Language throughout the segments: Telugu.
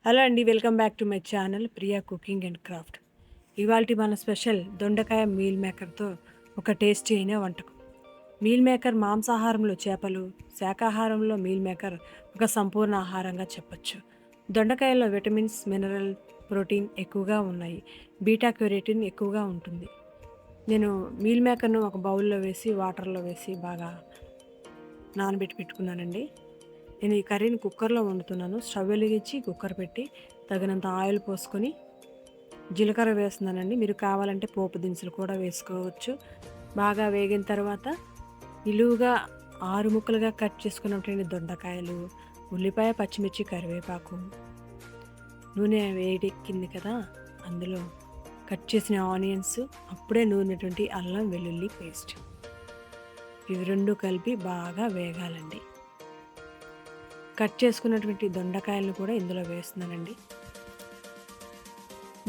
హలో అండి, welcome back to my channel Priya cooking and craft. ఇవాల్టి మన స్పెషల్ దొండకాయ మీల్ మేకర్తో ఒక టేస్టీ అయిన వంటకం. మీల్ మేకర్ మాంసాహారంలో చేపలు, శాకాహారంలో మీల్ మేకర్ ఒక సంపూర్ణ ఆహారంగా చెప్పొచ్చు. దొండకాయలో విటమిన్స్, మినరల్, ప్రోటీన్ ఎక్కువగా ఉన్నాయి. బీటా క్యారోటిన్ ఎక్కువగా ఉంటుంది. నేను మీల్ మేకర్ను ఒక బౌల్లో వేసి వాటర్లో వేసి బాగా నానబెట్టి పెట్టుకున్నానండి. నేను ఈ కర్రీని కుక్కర్లో వండుతున్నాను. స్టవ్ వెలిగించి కుక్కర్ పెట్టి తగినంత ఆయిల్ పోసుకొని జీలకర్ర వేస్తున్నానండి. మీరు కావాలంటే పోపు దినుసులు కూడా వేసుకోవచ్చు. బాగా వేగిన తర్వాత నిలువుగా 6 ముక్కలుగా కట్ చేసుకున్నటువంటి దొండకాయలు, ఉల్లిపాయ, పచ్చిమిర్చి, కరివేపాకు, నూనె వేడెక్కింది కదా, అందులో కట్ చేసిన ఆనియన్స్, అప్పుడే నూనెటువంటి అల్లం వెల్లుల్లి పేస్ట్, ఇవి రెండు కలిపి బాగా వేగాలండి. కట్ చేసుకున్నటువంటి దొండకాయలను కూడా ఇందులో వేస్తున్నానండి.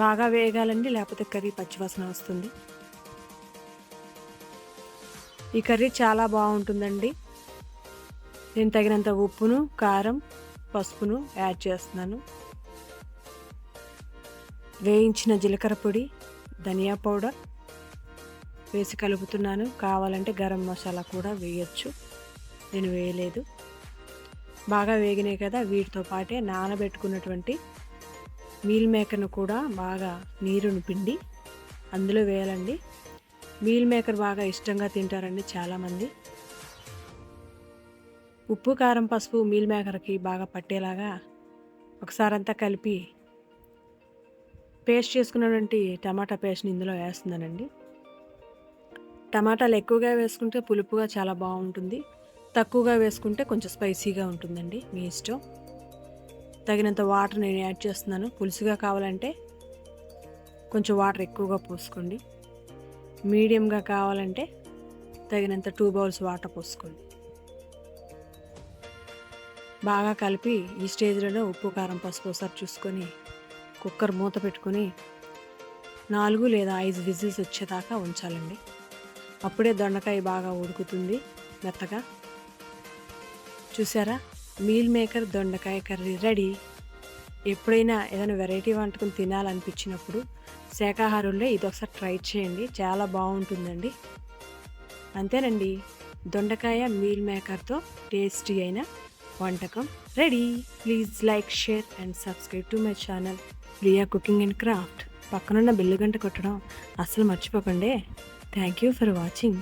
బాగా వేగాలండి, లేకపోతే కర్రీ పచ్చివాసన వస్తుంది. ఈ కర్రీ చాలా బాగుంటుందండి. నేను తగినంత ఉప్పును, కారం, పసుపును యాడ్ చేస్తున్నాను. వేయించిన జీలకర్ర పొడి, ధనియా పౌడర్ వేసి కలుపుతున్నాను. కావాలంటే గరం మసాలా కూడా వేయచ్చు, నేను వేయలేదు. బాగా వేగినాయి కదా, వీటితో పాటే నానబెట్టుకున్నటువంటి మీల్ మేకర్ను కూడా బాగా నీరుని పిండి అందులో వేయాలండి. మీల్ మేకర్ బాగా ఇష్టంగా తింటారండి చాలామంది. ఉప్పు, కారం, పసుపు మీల్ మేకర్కి బాగా పట్టేలాగా ఒకసారి అంతా కలిపి పేస్ట్ చేసుకున్నటువంటి టమాటా పేస్ట్ని ఇందులో వేస్తున్నానండి. టమాటాలు ఎక్కువగా వేసుకుంటే పులుపుగా చాలా బాగుంటుంది. తక్కువగా వేసుకుంటే కొంచెం స్పైసీగా ఉంటుందండి, మీ ఇష్టం. తగినంత వాటర్ నేను యాడ్ చేస్తున్నాను. పులుసుగా కావాలంటే కొంచెం వాటర్ ఎక్కువగా పోసుకోండి. మీడియంగా కావాలంటే తగినంత 2 బౌల్స్ వాటర్ పోసుకోండి. బాగా కలిపి ఈ స్టేజ్లో ఉప్పు, కారం, పసుపు ఒకసారి చూసుకొని కుక్కర్ మూత పెట్టుకొని 4 లేదా 5 విజిల్స్ వచ్చేదాకా ఉంచాలండి. అప్పుడే దొండకాయ బాగా ఉడుకుతుంది మెత్తగా. చూసారా, మీల్ మేకర్ దొండకాయ కర్రీ రెడీ. ఎప్పుడైనా ఏదైనా వెరైటీ వంటకం తినాలనిపించినప్పుడు శాకాహారుల్లో ఇది ఒకసారి ట్రై చేయండి, చాలా బాగుంటుందండి. అంతేనండి, దొండకాయ మీల్ మేకర్తో టేస్టీ అయిన వంటకం ready. Please like, share and subscribe to my channel Priya cooking and craft. పక్కనున్న బెల్లు గంట కొట్టడం అస్సలు మర్చిపోకండి. Thank you for watching.